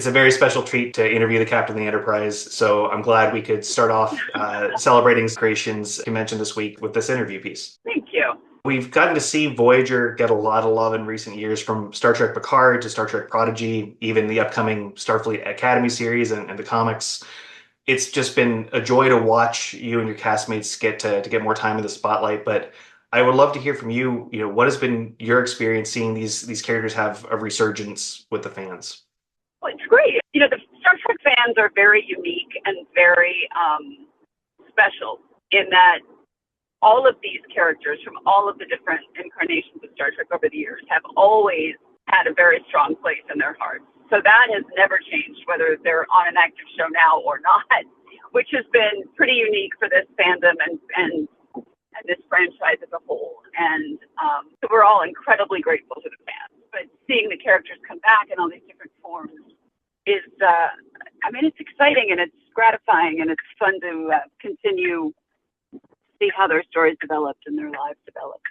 It's a very special treat to interview the captain of the Enterprise, so I'm glad we could start off celebrating creations convention this week with this interview piece. Thank you. We've gotten to see Voyager get a lot of love in recent years, from Star Trek Picard to Star Trek Prodigy, even the upcoming Starfleet Academy series and the comics. It's just been a joy to watch you and your castmates get to get more time in the spotlight. But I would love to hear from you. What has been your experience seeing these characters have a resurgence with the fans? Well, it's great. The Star Trek fans are very unique and very special in that all of these characters from all of the different incarnations of Star Trek over the years have always had a very strong place in their hearts. So that has never changed, whether they're on an active show now or not, which has been pretty unique for this fandom and this franchise as a whole. And so we're all incredibly grateful to the fans. But seeing the characters come back in all these different forms is, it's exciting and it's gratifying and it's fun to continue see how their stories developed and their lives developed.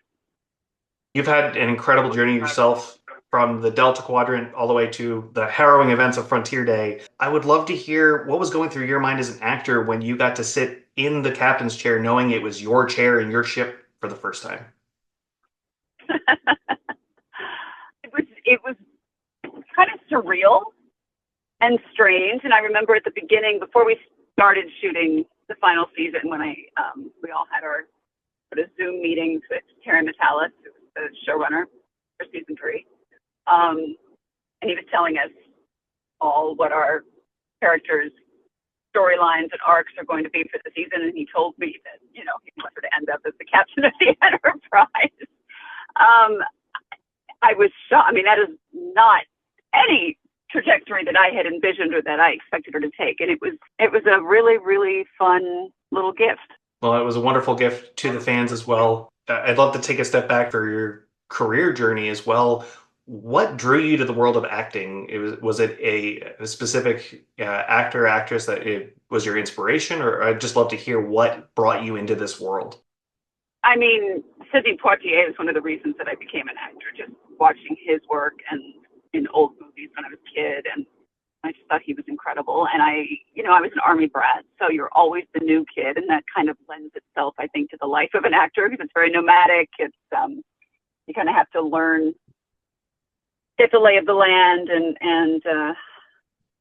You've had an incredible journey yourself, from the Delta Quadrant all the way to the harrowing events of Frontier Day. I would love to hear what was going through your mind as an actor when you got to sit in the captain's chair, knowing it was your chair in your ship for the first time. It was kind of surreal and strange. And I remember at the beginning, before we started shooting the final season, when we all had our sort of Zoom meetings with Terry Metalis, who was the showrunner for season 3. And he was telling us all what our characters' storylines and arcs are going to be for the season. And he told me that, he wanted to end up as the captain of the Enterprise. I was shocked. That is not any trajectory that I had envisioned or that I expected her to take. And it was a really, really fun little gift. Well, it was a wonderful gift to the fans as well. I'd love to take a step back for your career journey as well. What drew you to the world of acting? Was it a specific actor, actress that it was your inspiration, or I'd just love to hear what brought you into this world? Sidney Poitier is one of the reasons that I became an actor, just watching his work and in old movies when I was a kid, and I just thought he was incredible. And I was an Army brat, so you're always the new kid, and that kind of lends itself, I think, to the life of an actor, because it's very nomadic. It's you kind of have to get the lay of the land and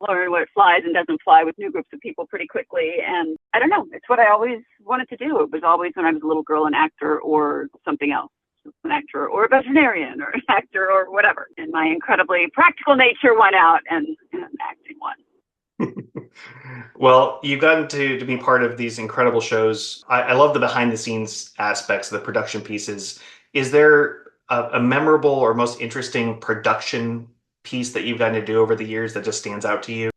learn what flies and doesn't fly with new groups of people pretty quickly. And I don't know, it's what I always wanted to do. It was always, when I was a little girl, an actor or something else. An actor or a veterinarian or an actor or whatever. And my incredibly practical nature won out and acting won. Well, you've gotten to be part of these incredible shows. I love the behind the scenes aspects, the production pieces. Is there a memorable or most interesting production piece that you've gotten to do over the years that just stands out to you?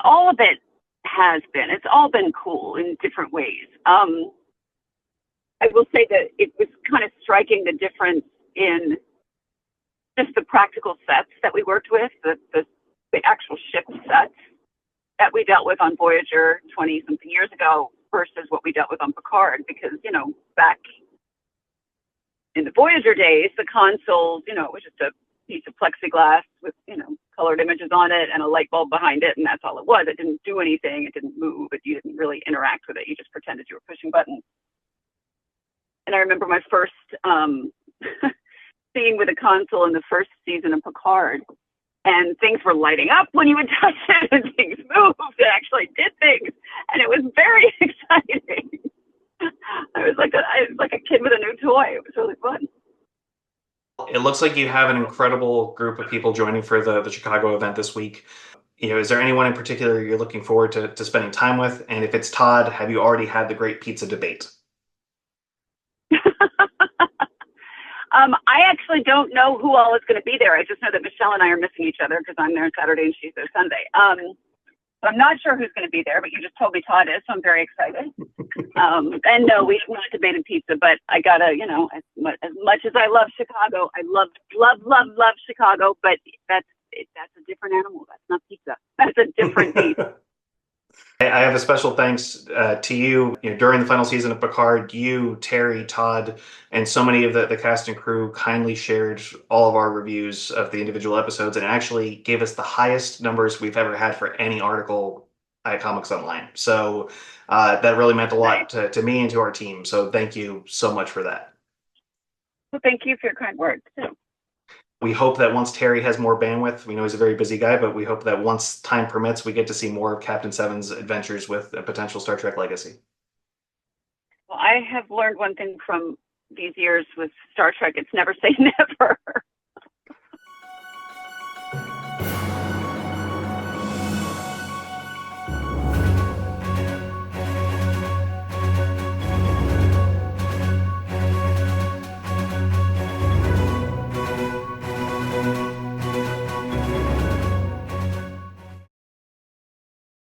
All of it has been. It's all been cool in different ways. I will say that it was kind of striking the difference in just the practical sets that we worked with, the actual ship sets that we dealt with on Voyager 20-something years ago versus what we dealt with on Picard. Because, back in the Voyager days, the consoles, it was just a piece of plexiglass with, colored images on it and a light bulb behind it, and that's all it was. It didn't do anything. It didn't move. You didn't really interact with it. You just pretended you were pushing buttons. And I remember my first scene with a console in the first season of Picard, and things were lighting up when you would touch it, and things moved. It actually did things, and it was very exciting. I was like a kid with a new toy. It was really fun. It looks like you have an incredible group of people joining for the Chicago event this week. Is there anyone in particular you're looking forward to spending time with? And if it's Todd, have you already had the great pizza debate? I actually don't know who all is going to be there. I just know that Michelle and I are missing each other because I'm there Saturday and she's there Sunday. But I'm not sure who's going to be there, but you just told me Todd is, so I'm very excited. And no, we have not debated pizza, but I gotta, as much as I love Chicago, I love Chicago, but that's a different animal. That's not pizza. That's a different beast. I have a special thanks to you. You know, during the final season of Picard, you, Terry, Todd, and so many of the cast and crew kindly shared all of our reviews of the individual episodes and actually gave us the highest numbers we've ever had for any article at Comics Online. So that really meant a Nice. lot to me and to our team. So thank you so much for that. Well, thank you for your kind words too. We hope that once Terry has more bandwidth, we know he's a very busy guy, but we hope that once time permits, we get to see more of Captain Seven's adventures with a potential Star Trek legacy. Well, I have learned one thing from these years with Star Trek: it's never say never.